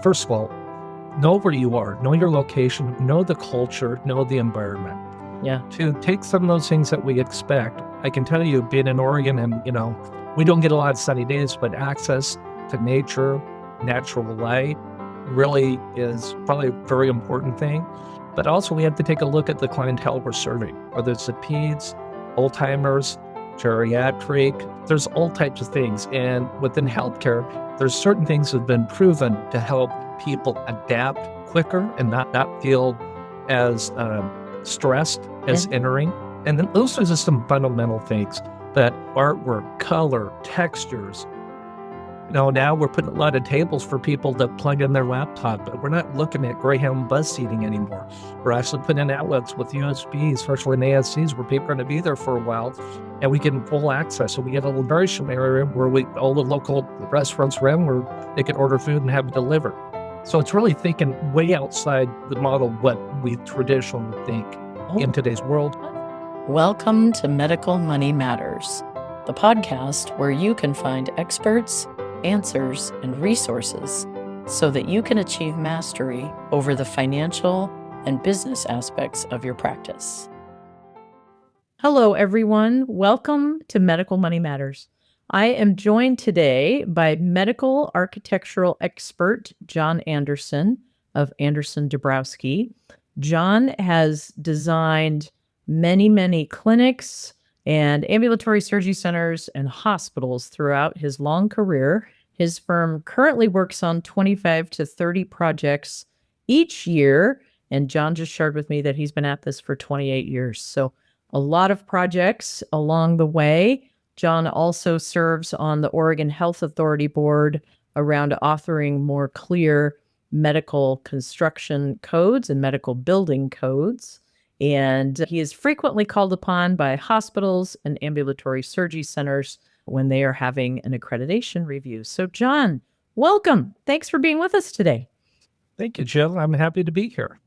First of all, know where you are, know your location, know the culture, know the environment. Yeah. To take some of those things that we expect, I can tell you, being in Oregon and, we don't get a lot of sunny days, but access to nature, natural light really is probably a very important thing. But also we have to take a look at the clientele we're serving, whether it's the peds, old-timers, geriatric, there's all types of things. And within healthcare, there's certain things that have been proven to help people adapt quicker and not feel as stressed as entering. And then those are just some fundamental things that artwork, color, textures. Now we're putting a lot of tables for people to plug in their laptop, but we're not looking at Greyhound bus seating anymore. We're actually putting in outlets with USBs, especially in ASCs, where people are going to be there for a while, and we get full access. So we get a liberation area where all the local restaurants are in, where they can order food and have it delivered. So it's really thinking way outside the model what we traditionally think in today's world. Welcome to Medical Money Matters, the podcast where you can find experts, answers, and resources so that you can achieve mastery over the financial and business aspects of your practice. Hello, everyone. Welcome to Medical Money Matters. I am joined today by medical architectural expert Jon Anderson of Anderson Dabrowski. Jon has designed many clinics and ambulatory surgery centers and hospitals throughout his long career. His firm currently works on 25 to 30 projects each year, and Jon just shared with me that he's been at this for 28 years. So a lot of projects along the way. Jon also serves on the Oregon Health Authority Board around authoring more clear medical construction codes and medical building codes. And he is frequently called upon by hospitals and ambulatory surgery centers when they are having an accreditation review. So, Jon, welcome. Thanks for being with us today. Thank you, Jill. I'm happy to be here.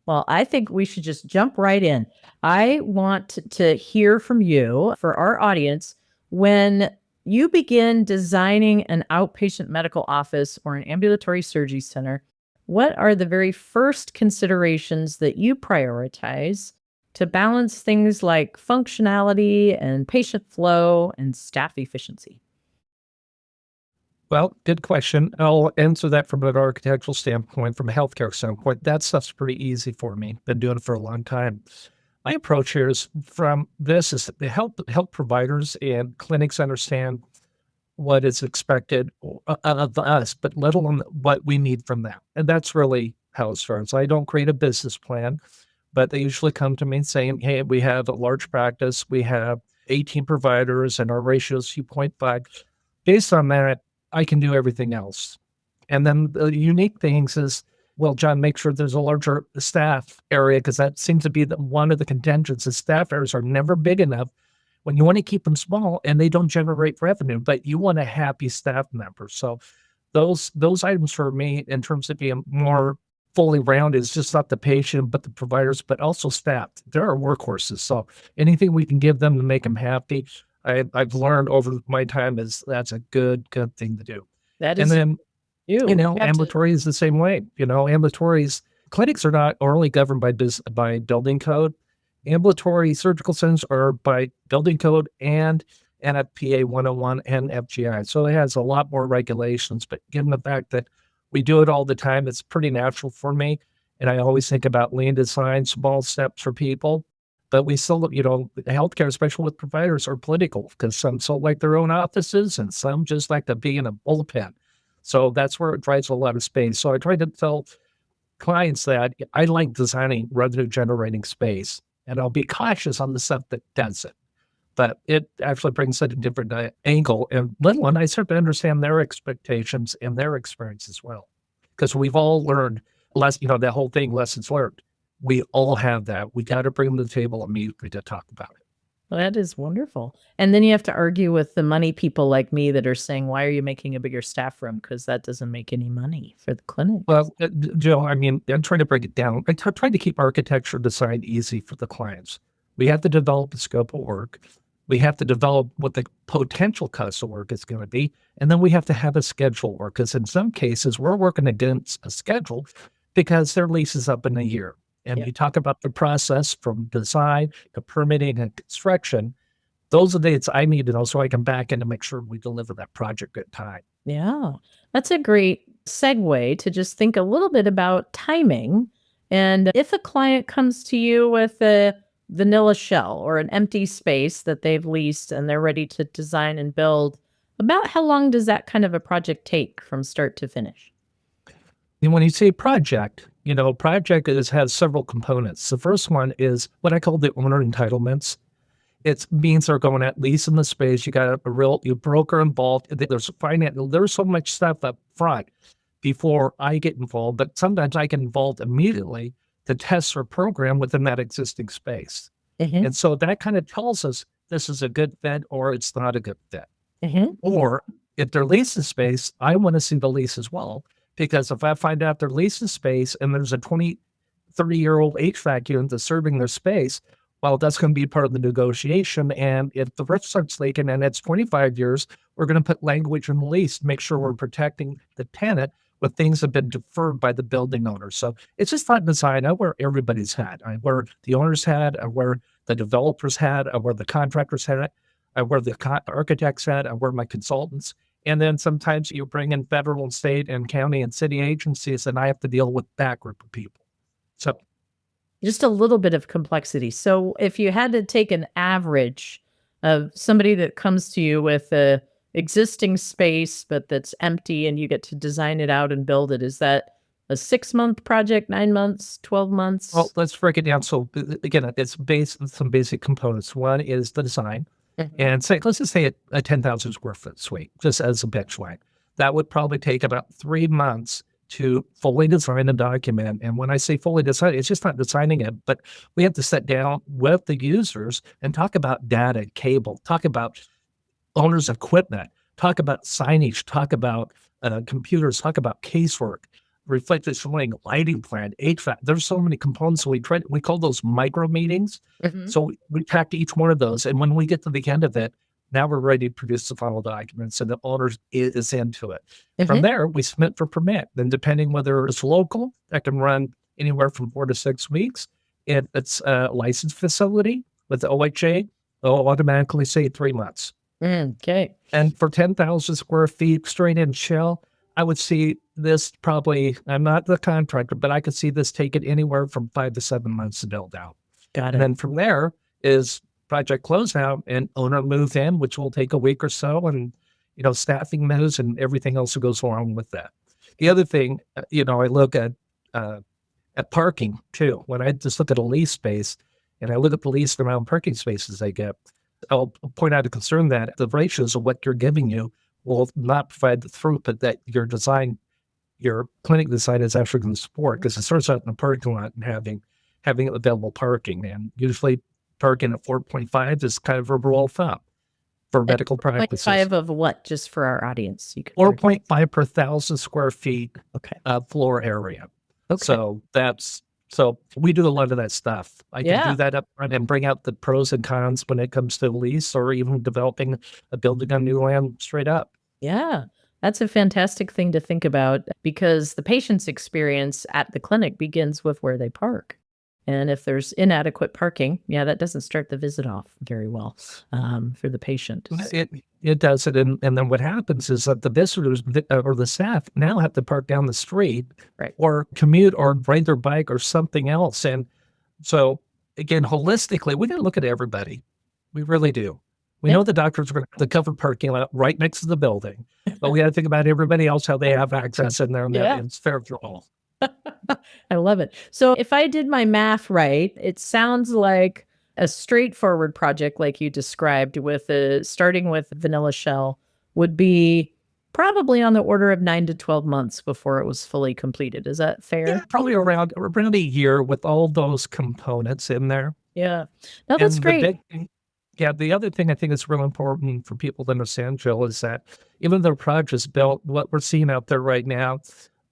Well, I think we should just jump right in. I want to hear from you, for our audience, when you begin designing an outpatient medical office or an ambulatory surgery center, what are the very first considerations that you prioritize to balance things like functionality and patient flow and staff efficiency? Well, good question. I'll answer that from an architectural standpoint, from a healthcare standpoint. That stuff's pretty easy for me. Been doing it for a long time. My approach here is to help providers and clinics understand what is expected of us, but let alone what we need from them. And that's really how it starts. I don't create a business plan, but they usually come to me saying, hey, we have a large practice. We have 18 providers and our ratio is 2.5. Based on that, I can do everything else. And then the unique things is, well, Jon, make sure there's a larger staff area, because that seems to be one of the contentions. The staff areas are never big enough when you want to keep them small and they don't generate revenue, but you want a happy staff member. So those items for me, in terms of being more fully rounded, is just not the patient, but the providers, but also staff. They're our workhorses. So anything we can give them to make them happy, I've learned over my time that's a good thing to do. That is, and then ambulatory is the same way. Ambulatories, clinics are only governed by building code. Ambulatory surgical centers are by building code and NFPA 101 and FGI. So it has a lot more regulations, but given the fact that we do it all the time, it's pretty natural for me. And I always think about lean design, small steps for people. But we still, healthcare, especially with providers, are political, because some still like their own offices and some just like to be in a bullpen. So that's where it drives a lot of space. So I try to tell clients that I like designing revenue generating space, and I'll be cautious on the stuff that does it. But it actually brings it a different angle. And let alone, I start to understand their expectations and their experience as well. Because we've all learned that whole thing, lessons learned. We all have that. We got to bring them to the table immediately to talk about it. Well, that is wonderful. And then you have to argue with the money people like me that are saying, why are you making a bigger staff room? Because that doesn't make any money for the clinic. Well, Joe, I'm trying to break it down. I try to keep architecture design easy for the clients. We have to develop a scope of work. We have to develop what the potential cost of work is going to be. And then we have to have a schedule work, because in some cases we're working against a schedule because their lease is up in a year. And Yeah. you talk about the process from design to permitting and construction. Those are the dates I need to know so I can back in to make sure we deliver that project at time. Yeah. That's a great segue to just think a little bit about timing. And if a client comes to you with a vanilla shell or an empty space that they've leased and they're ready to design and build, about how long does that kind of a project take from start to finish? And when you say project, project has several components. The first one is what I call the owner entitlements. It means they're going at least in the space. You got a real broker involved. There's finance. There's so much stuff up front before I get involved, but sometimes I get involved immediately to test or program within that existing space. Mm-hmm. And so that kind of tells us this is a good fit or it's not a good fit. Mm-hmm. Or if they're leasing space, I want to see the lease as well. Because if I find out they're leasing space and there's a 30-year-old HVAC unit that's serving their space, well, that's going to be part of the negotiation. And if the roof starts leaking and it's 25 years, we're going to put language in the lease to make sure we're protecting the tenant when things have been deferred by the building owner. So it's just not design. I wear everybody's hat. I wear the owner's hat. I wear the developer's hat. I wear the contractor's hat. I wear the architect's hat. I wear my consultants. And then sometimes you bring in federal and state and county and city agencies, and I have to deal with that group of people. So Just a little bit of complexity. So if you had to take an average of somebody that comes to you with a existing space, but that's empty and you get to design it out and build it, is that a 6-month project, 9 months, 12 months? well, let's break it down. So again, it's based on some basic components. One is the design. Mhm. And let's just say a 10,000 square foot suite, just as a benchmark. That would probably take about 3 months to fully design a document. And when I say fully design, it's just not designing it, but we have to sit down with the users and talk about data, cable, talk about owner's equipment, talk about signage, talk about computers, talk about casework, reflective showing, lighting plan, HVAC. There's so many components. So we call those micro meetings. Mhm. So we track each one of those. And when we get to the end of it, now we're ready to produce the final document. So the owner is into it. From Mhm. there, we submit for permit. Then depending whether it's local, that can run anywhere from 4 to 6 weeks. If it's a licensed facility with the OHA, they'll automatically say 3 months. Okay. And for 10,000 square feet straight in shell, I would see this probably, I'm not the contractor, but I could see this taking anywhere from 5 to 7 months to build out. Got And it. then from there is project closeout and owner move in, which will take a week or so, and staffing moves and everything else that goes along with that. The other thing, I look at parking too. When I just look at a lease space and I look at the lease around parking spaces I get, I'll point out a concern that the ratios of what you're giving you will not provide the throughput that your clinic design is actually going to support, because it starts out in a parking lot and having available parking. And usually parking at 4.5 is kind of a rule of thumb for medical practices. 0.5 of what, just for our audience? You could 4.5 per 1,000 square feet Okay. floor area. Okay. So we do a lot of that stuff. I can Yeah. do that up front and bring out the pros and cons when it comes to lease or even developing a building on new land straight up. Yeah. That's a fantastic thing to think about, because the patient's experience at the clinic begins with where they park. And if there's inadequate parking, that doesn't start the visit off very well for the patient. It does it. And then what happens is that the visitors or the staff now have to park down the street, Right. or commute or ride their bike or something else. And so again, holistically, we got to look at everybody. We really do. We know the doctors are going to have the covered parking lot right next to the building, but we got to think about everybody else, how they have access in there, and that it's fair for all. I love it. So if I did my math right, it sounds like a straightforward project like you described, with starting with vanilla shell, would be probably on the order of 9 to 12 months before it was fully completed. Is that fair? Yeah, probably around a year with all those components in there. Yeah. No, that's And great. the other thing I think is real important for people to understand, Jill, is that even though projects built, what we're seeing out there right now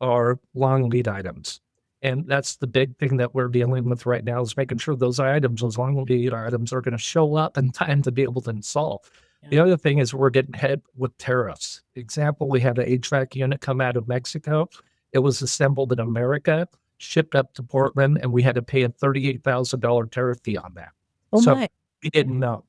are long lead items. And that's the big thing that we're dealing with right now is making sure those items, those long lead items, are going to show up in time to be able to install. The other thing is we're getting hit with tariffs. Example, we had an HVAC unit come out of Mexico. It was assembled in America, shipped up to Portland, and we had to pay a $38,000 tariff fee on that. Oh So my. we didn't know.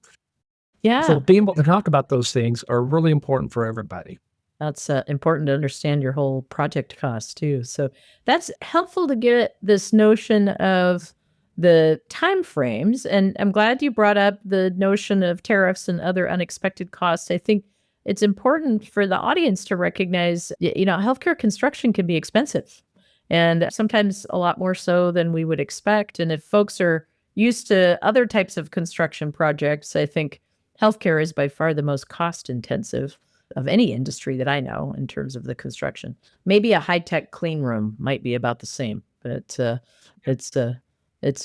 Yeah. So being able to talk about those things are really important for everybody. That's important to understand your whole project cost too. So that's helpful to get this notion of the time frames. And I'm glad you brought up the notion of tariffs and other unexpected costs. I think it's important for the audience to recognize, healthcare construction can be expensive and sometimes a lot more so than we would expect. And if folks are used to other types of construction projects, I think healthcare is by far the most cost intensive of any industry that I know in terms of the construction. Maybe a high-tech clean room might be about the same, but it's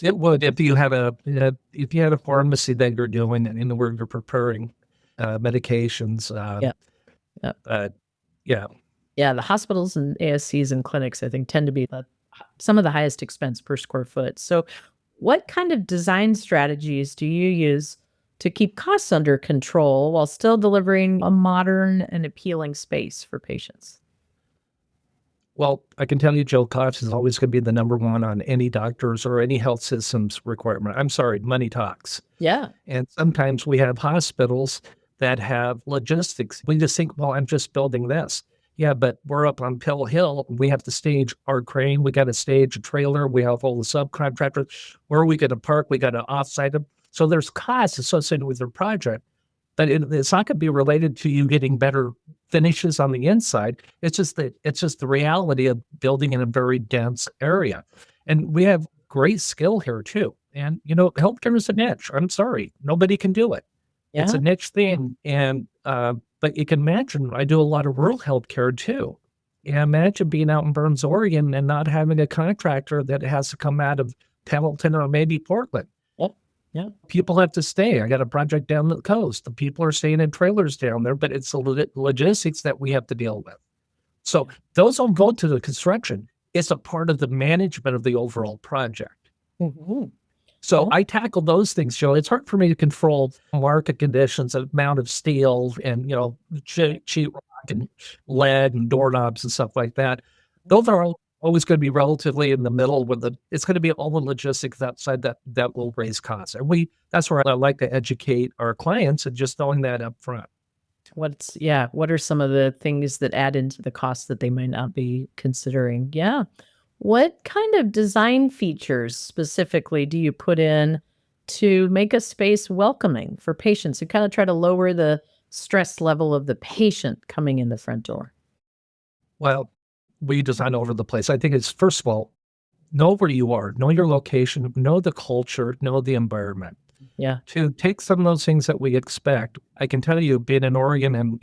It would if you had a pharmacy that you're doing and where you're preparing medications. Yeah. Yeah. Yeah, the hospitals and ASCs and clinics, I think, tend to be some of the highest expense per square foot. So what kind of design strategies do you use to keep costs under control while still delivering a modern and appealing space for patients? Well, I can tell you, Joe, cost is always going to be the number one on any doctor's or any health system's requirement. I'm sorry, money talks. Yeah. And sometimes we have hospitals that have logistics. We just think, well, I'm just building this. Yeah, but we're up on Pill Hill. We have to stage our crane. We got to stage a trailer. We have all the subcontractors. Where are we going to park? We got to offsite them. So there's costs associated with your project, but it's not going to be related to you getting better finishes on the inside. It's just the reality of building in a very dense area. And we have great skill here too. And healthcare is a niche. I'm sorry, nobody can do it. It's a Yeah. niche thing. And but you can imagine I do a lot of rural healthcare too. And imagine being out in Burns, Oregon, and not having a contractor that has to come out of Hamilton or maybe Portland. Yep. Yeah. People have to stay. I got a project down the coast. The people are staying in trailers down there, but it's the logistics that we have to deal with. So those don't go to the construction. It's a part of the management of the overall project. Mm-hmm. So I tackle those things, Joe. It's hard for me to control market conditions, the amount of steel and, sheet rock and lead and doorknobs and stuff like that. Those are always going to be relatively in the middle it's going to be all the logistics outside that will raise costs. And that's where I like to educate our clients and just knowing that up front. What are some of the things that add into the cost that they might not be considering? Yeah. What kind of design features specifically do you put in to make a space welcoming for patients and kind of try to lower the stress level of the patient coming in the front door? Well, we design all over the place. I think it's, first of all, know where you are, know your location, know the culture, know the environment. Yeah. To take some of those things that we expect, I can tell you, being in Oregon and,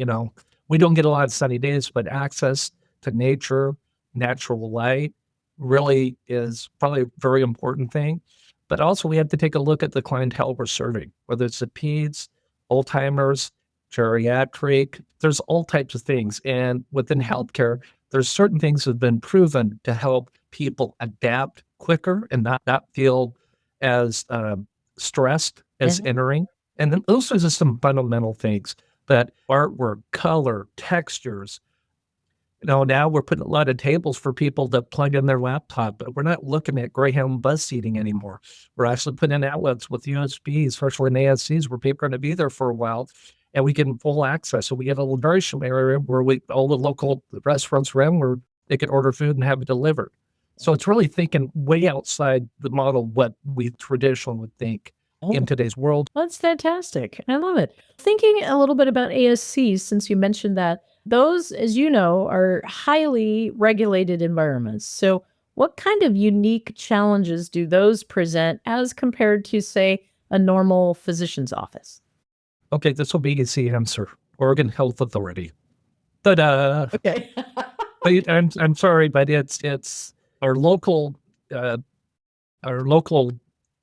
we don't get a lot of sunny days, but access to nature, natural light really is probably a very important thing. But also we have to take a look at the clientele we're serving, whether it's the peds, old timers, geriatric, there's all types of things. And within healthcare, there's certain things that have been proven to help people adapt quicker and not feel as stressed as entering. And then those are just some fundamental things that artwork, color, textures. Now we're putting a lot of tables for people to plug in their laptop, but we're not looking at Greyhound bus seating anymore. We're actually putting in outlets with USBs, especially in ASCs, where people are going to be there for a while, and we get full access. So we have a nourishment area where all the local restaurants around where they can order food and have it delivered. So it's really thinking way outside the model what we traditionally would think in today's world. That's fantastic. I love it. Thinking a little bit about ASCs, since you mentioned that, those, as you know, are highly regulated environments. So what kind of unique challenges do those present as compared to, say, a normal physician's office? Okay, this will be an easy answer. Oregon Health Authority. Ta-da! Okay. But I'm sorry, but it's our local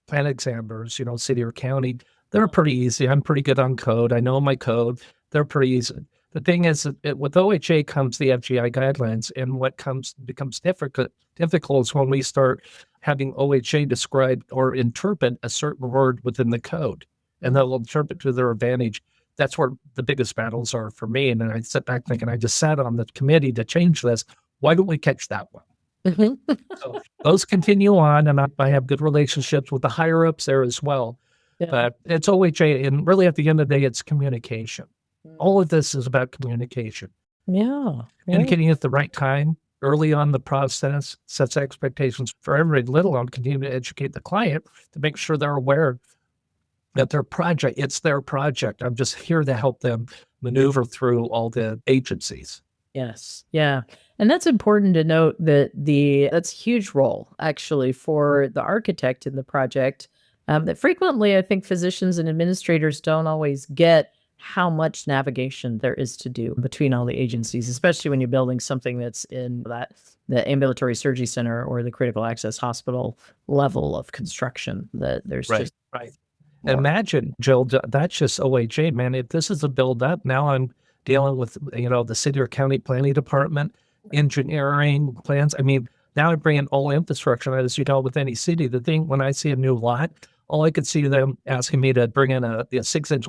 plan examiners, city or county. They're pretty easy. I'm pretty good on code. I know my code. They're pretty easy. The thing is, with OHA comes the FGI guidelines, and what becomes difficult is when we start having OHA describe or interpret a certain word within the code, and they'll interpret to their advantage. That's where the biggest battles are for me. And then I sit back thinking, I just sat on the committee to change this. Why don't we catch that one? So those continue on, and I have good relationships with the higher ups there as well. Yeah. But it's OHA, and really at the end of the day, it's communication. All of this is about communication. Yeah. Communicating at the right time, early on the process, sets expectations for everybody, let alone continue to educate the client to make sure they're aware that it's their project. I'm just here to help them maneuver through all the agencies. Yes. Yeah. And that's important to note that that's a huge role actually for the architect in the project. That frequently I think physicians and administrators don't always get how much navigation there is to do between all the agencies, especially when you're building something that's in the ambulatory surgery center or the critical access hospital level of construction, that there's Right. more. Imagine, Jill, that's just OHA, man. If this is a build up, now I'm dealing with, the city or county planning department, engineering plans. I mean, now I bring in all infrastructure. As you know, with any city, the thing, when I see a new lot, all I could see them asking me to bring in a 6-inch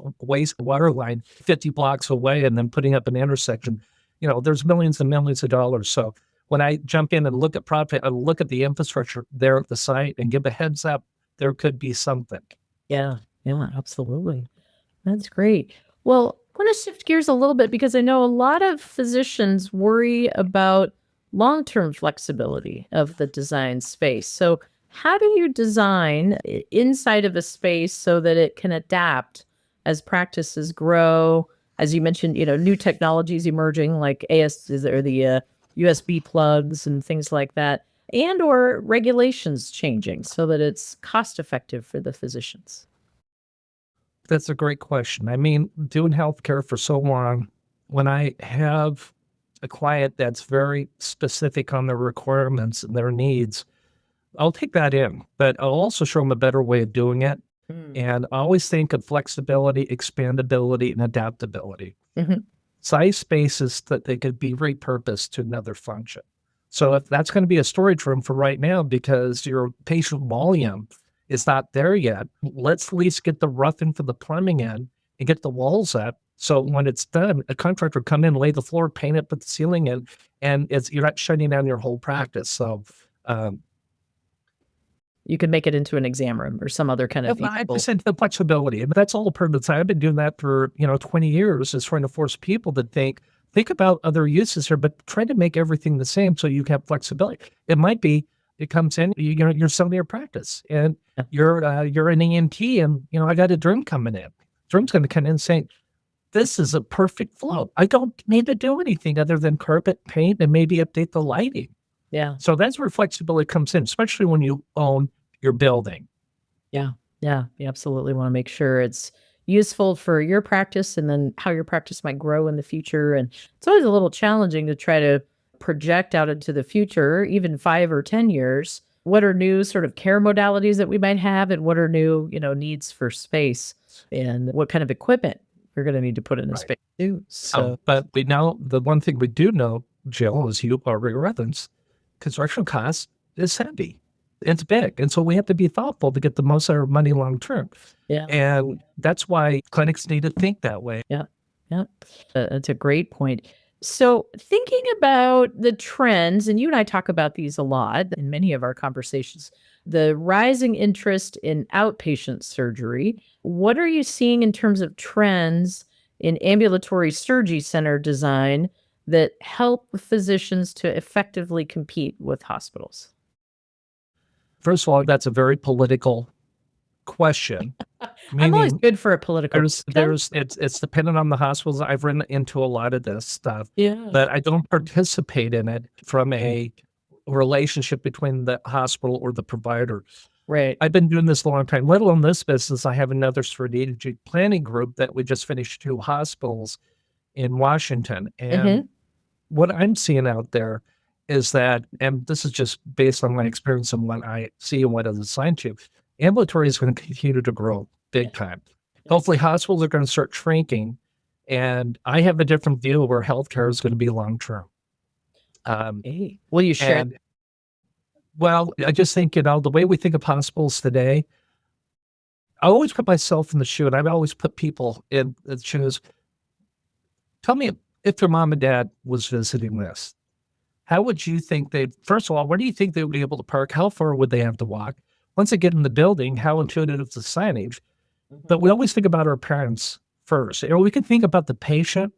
water line 50 blocks away and then putting up an intersection. There's millions and millions of dollars. So when I jump in and look at look at the infrastructure there at the site and give a heads up, there could be something. Yeah, absolutely. That's great. Well, I want to shift gears a little bit because I know a lot of physicians worry about long-term flexibility of the design space. So how do you design inside of a space so that it can adapt as practices grow? As you mentioned, new technologies emerging like or the USB plugs and things like that, and or regulations changing so that it's cost effective for the physicians. That's a great question. I mean, doing healthcare for so long, when I have a client that's very specific on their requirements and their needs, I'll take that in, but I'll also show them a better way of doing it. And I always think of flexibility, expandability, and adaptability. Size spaces that they could be repurposed to another function. So if that's going to be a storage room for right now because your patient volume is not there yet, let's at least get the roughing for the plumbing in and get the walls up. So when it's done, a contractor come in, lay the floor, paint it, put the ceiling in, and you're not shutting down your whole practice. So you could make it into an exam room or some other kind of 5% the flexibility. But that's all part of the time. I've been doing that for 20 years, is trying to force people to think about other uses here, but try to make everything the same so you have flexibility. It might be it comes in, you're selling your practice, and you're an ENT, and I got a drum coming in. Drum's going to come in saying, "This is a perfect flow. I don't need to do anything other than carpet, paint, and maybe update the lighting." Yeah. So that's where flexibility comes in, especially when you own your building. Yeah. You absolutely want to make sure it's useful for your practice and then how your practice might grow in the future. And it's always a little challenging to try to project out into the future, even 5 or 10 years. What are new sort of care modalities that we might have, and what are new, needs for space, and what kind of equipment we're going to need to put in a space too. So, but we know the one thing we do know, Jill, is you already referenced, construction cost is heavy. It's big. And so we have to be thoughtful to get the most of our money long term. Yeah. And that's why clinics need to think that way. Yeah. That's a great point. So thinking about the trends, and you and I talk about these a lot in many of our conversations, the rising interest in outpatient surgery, what are you seeing in terms of trends in ambulatory surgery center design that help physicians to effectively compete with hospitals? First of all, that's a very political question. I'm always good for a political It's dependent on the hospitals. I've run into a lot of this stuff, but I don't participate in it from a relationship between the hospital or the provider. Right. I've been doing this a long time, let alone this business. I have another strategic planning group that we just finished 2 hospitals in Washington. And what I'm seeing out there is that, and this is just based on my experience and what I see and what is assigned to, ambulatory is going to continue to grow big time. Hopefully hospitals are going to start shrinking And I have a different view of where healthcare is going to be long term. Hey, will you share? And well, I just think, the way we think of hospitals today, I always put myself in the shoe, and I've always put people in the shoes. Tell me if your mom and dad was visiting this, how would you think first of all, where do you think they would be able to park? How far would they have to walk? Once they get in the building, how intuitive is the signage? But we always think about our parents first. We can think about the patient.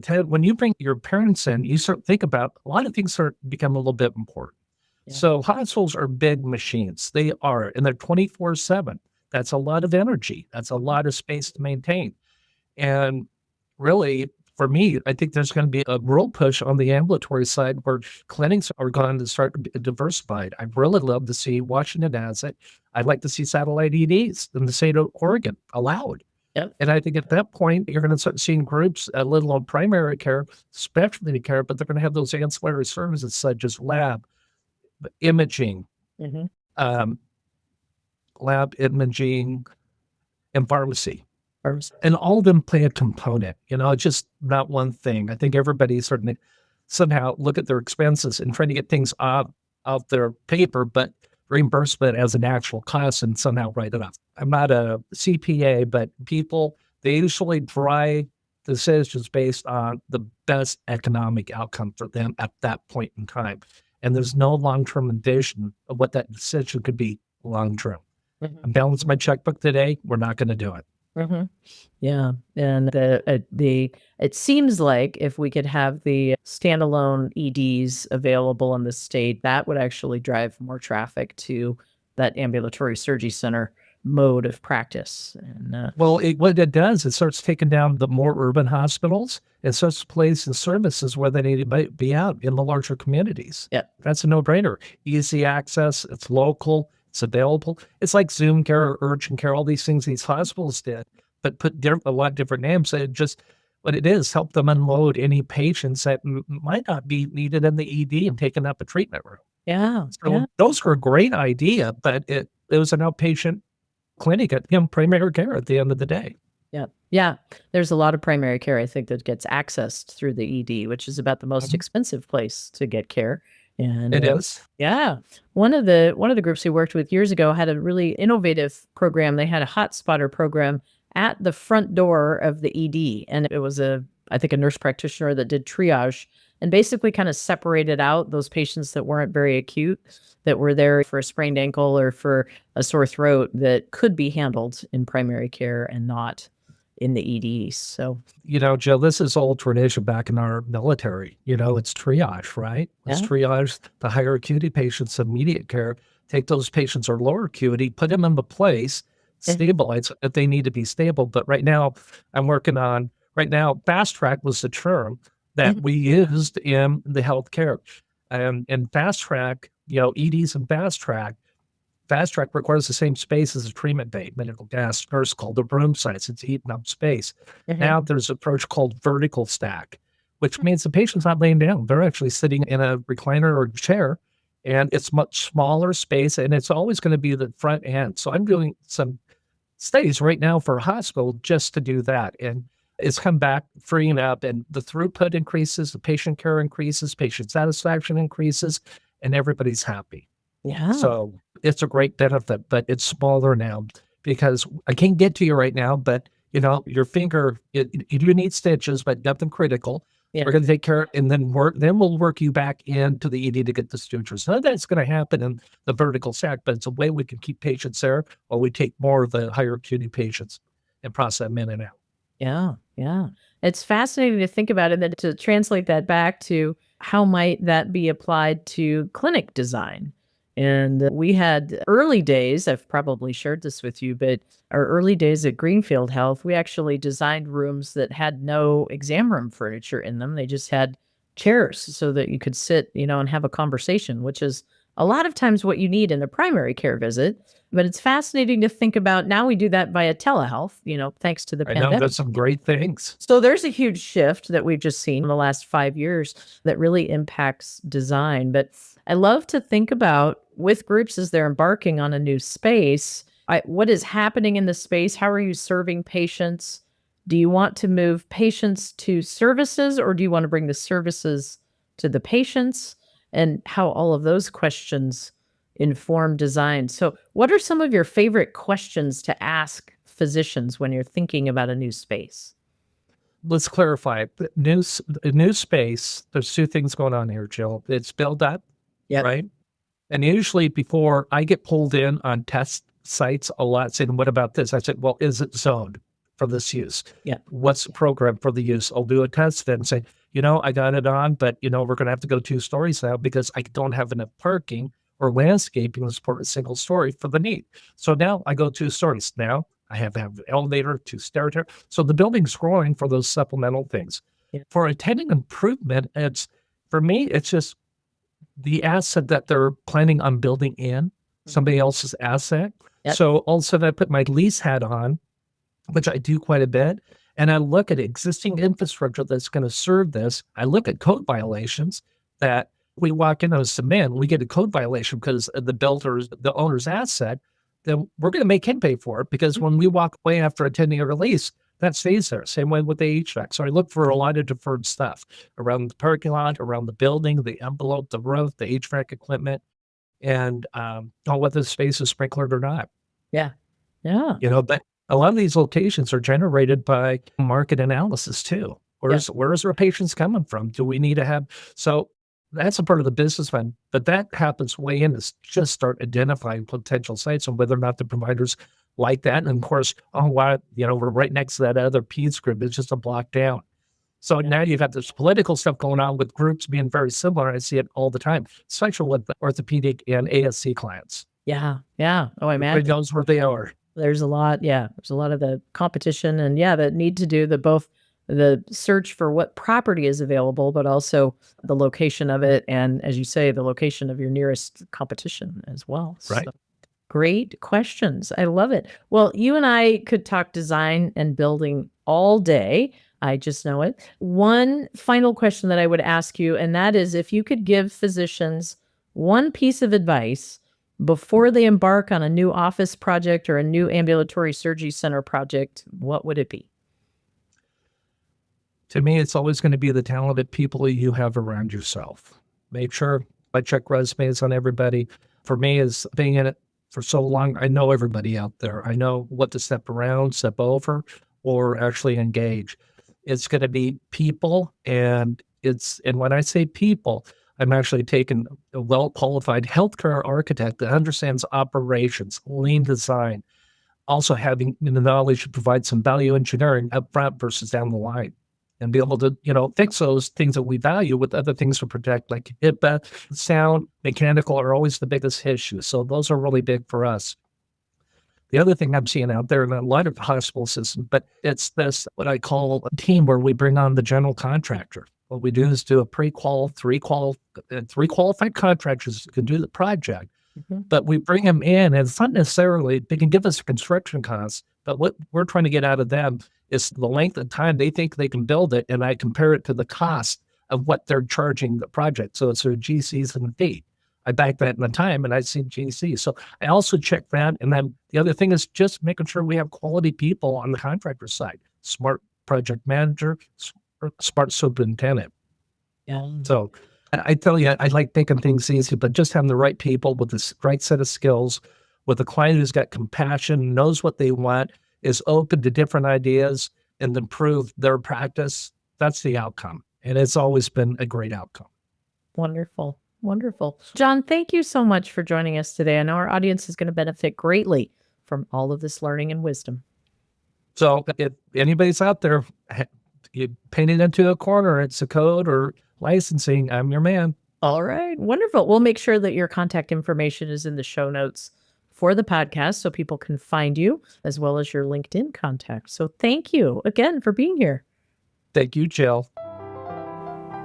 When you bring your parents in, you start to think about a lot of things become a little bit important. Yeah. So hospitals are big machines. They are, and they're 24/7. That's a lot of energy. That's a lot of space to maintain. And really, for me, I think there's going to be a real push on the ambulatory side where clinics are going to start to be diversified. I'd really love to see Washington as it. I'd like to see satellite EDs in the state of Oregon allowed. Yep. And I think at that point, you're going to start seeing groups, let alone primary care, specialty care, but they're going to have those ancillary services such as imaging, um, lab imaging, and pharmacy. And all of them play a component, just not one thing. I think everybody certainly somehow look at their expenses and try to get things out their paper, but reimbursement as an actual cost and somehow write it off. I'm not a CPA, but people, they usually drive decisions based on the best economic outcome for them at that point in time. And there's no long-term vision of what that decision could be long-term. I'm balancing my checkbook today. We're not going to do it. Yeah, and it seems like if we could have the standalone EDs available in the state, that would actually drive more traffic to that ambulatory surgery center mode of practice. And Well, what it does, it starts taking down the more urban hospitals. It starts placing services where they need to be out in the larger communities. Yeah. That's a no-brainer. Easy access. It's local. It's available. It's like Zoom care or urgent care, all these things these hospitals did, but put a lot of different names. What it is, help them unload any patients that might not be needed in the ED and taken up a treatment room. yeah, So those were a great idea, but it was an outpatient clinic at primary care at the end of the day. yeah. There's a lot of primary care, I think, that gets accessed through the ED, which is about the most expensive place to get care. And It is. yeah, one of the groups we worked with years ago had a really innovative program. They had a hot spotter program at the front door of the ED, and it was I think a nurse practitioner that did triage and basically kind of separated out those patients that weren't very acute, that were there for a sprained ankle or for a sore throat that could be handled in primary care and not in the ED. So, Joe, this is old tradition back in our military. It's triage, right? Let's triage the higher acuity patients, immediate care, take those patients or lower acuity, put them into place, stabilize if they need to be stable. But right now, fast track was the term that we used in the healthcare. And fast track, EDs and fast track requires the same space as a treatment bay, medical gas nurse called the room size. It's eating up space. Now there's an approach called vertical stack, which means the patient's not laying down. They're actually sitting in a recliner or chair, and it's much smaller space, and it's always going to be the front end. So I'm doing some studies right now for a hospital just to do that. And it's come back freeing up, and the throughput increases, the patient care increases, patient satisfaction increases, and everybody's happy. yeah. So it's a great benefit, but it's smaller now because I can't get to you right now, but your finger, you do need stitches, but nothing critical. Yeah. We're going to take care of it, and then we'll work you back into the ED to get the sutures. None of that's going to happen in the vertical stack, but it's a way we can keep patients there while we take more of the higher acuity patients and process them in and out. Yeah. It's fascinating to think about it, and then to translate that back to how might that be applied to clinic design. And we had early days, I've probably shared this with you, but our early days at Greenfield Health, we actually designed rooms that had no exam room furniture in them. They just had chairs so that you could sit, and have a conversation, which is a lot of times what you need in a primary care visit. But it's fascinating to think about. Now we do that via telehealth, thanks to the I know pandemic. there's some great things. So there's a huge shift that we've just seen in the last 5 years that really impacts design. But I love to think about with groups as they're embarking on a new space, what is happening in the space? How are you serving patients? Do you want to move patients to services, or do you want to bring the services to the patients? And how all of those questions inform design. So, what are some of your favorite questions to ask physicians when you're thinking about a new space? Let's clarify. A new space, there's two things going on here, Jill. It's build up, Yep. right? And usually before I get pulled in on test sites a lot saying, what about this? I said, well, is it zoned for this use? Yeah. What's the program for the use? I'll do a test then and say, I got it on, but, we're going to have to go 2 stories now because I don't have enough parking or landscaping to support a single story for the need. So now I go 2 stories. Now I have to have an elevator, 2 stairs. So the building's growing for those supplemental things. Yeah. For a tenant improvement, for me, it's just the asset that they're planning on building in somebody else's asset. Yep. So all of a sudden I put my lease hat on, which I do quite a bit, and I look at existing infrastructure that's going to serve this. I look at code violations that we walk in as man, we get a code violation because of the owner's asset, then we're going to make him pay for it because when we walk away after a 10-year lease, that stays there. Same way with the HVAC. So I look for a lot of deferred stuff around the parking lot, around the building, the envelope, the roof, the HVAC equipment, and whether the space is sprinklered or not. Yeah. Yeah. But a lot of these locations are generated by market analysis too. Where's our patients coming from? Do we need to have? So that's a part of the business plan, but that happens way in is just start identifying potential sites and whether or not the providers like that. And of course, we're right next to that other PEDS group. It's just a block down. So now you've got this political stuff going on with groups being very similar. I see it all the time, especially with the orthopedic and ASC clients. Yeah. Yeah. Oh, I imagine. Everybody knows where they are. There's a lot. Yeah. There's a lot of the competition and that need to do both the search for what property is available, but also the location of it. And as you say, the location of your nearest competition as well. Right. So, great questions. I love it. Well, you and I could talk design and building all day. I just know it. One final question that I would ask you, and that is if you could give physicians one piece of advice before they embark on a new office project or a new ambulatory surgery center project, what would it be? To me, it's always going to be the talented people you have around yourself. Make sure I check resumes on everybody. For me, is being in it for so long, I know everybody out there. I know what to step around, step over, or actually engage. It's going to be people, and when I say people, I'm actually taking a well-qualified healthcare architect that understands operations, lean design, also having the knowledge to provide some value engineering up front versus down the line. And be able to, fix those things that we value with other things to protect, like HIPAA, sound, mechanical are always the biggest issues. So those are really big for us. The other thing I'm seeing out there in a lot of hospital systems, but it's this, what I call a team where we bring on the general contractor. What we do is do a pre-qual, three qualified contractors can do the project. Mm-hmm. But we bring them in, and it's not necessarily, they can give us a construction cost, but what we're trying to get out of them is the length of time they think they can build it, and I compare it to the cost of what they're charging the project. So it's their GCs and fee. I back that in the time, and I see GCs. So I also check that. And then the other thing is just making sure we have quality people on the contractor side, smart project manager, smart superintendent. Yeah. So I tell you, I like making things easy, but just having the right people with the right set of skills, with a client who's got compassion, knows what they want, is open to different ideas, and improve their practice. That's the outcome. And it's always been a great outcome. Wonderful. Wonderful. Jon, thank you so much for joining us today. I know our audience is going to benefit greatly from all of this learning and wisdom. So if anybody's out there, you paint it into a corner, it's a code or licensing, I'm your man. All right. Wonderful. We'll make sure that your contact information is in the show notes for the podcast so people can find you, as well as your LinkedIn contact. So thank you again for being here. Thank you, Jill.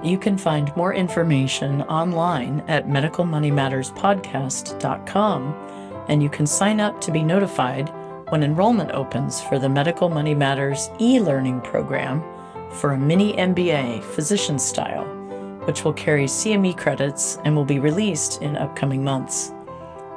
You can find more information online at medicalmoneymatterspodcast.com, and you can sign up to be notified when enrollment opens for the Medical Money Matters e-learning program for a mini MBA physician style, which will carry CME credits and will be released in upcoming months.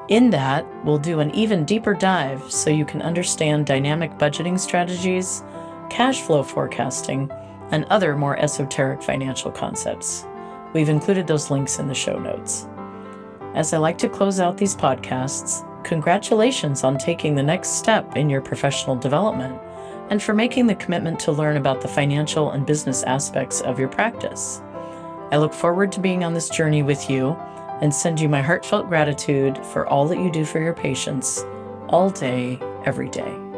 In that, we'll do an even deeper dive so you can understand dynamic budgeting strategies, cash flow forecasting, and other more esoteric financial concepts. We've included those links in the show notes. As I like to close out these podcasts, congratulations on taking the next step in your professional development and for making the commitment to learn about the financial and business aspects of your practice. I look forward to being on this journey with you and send you my heartfelt gratitude for all that you do for your patients all day, every day.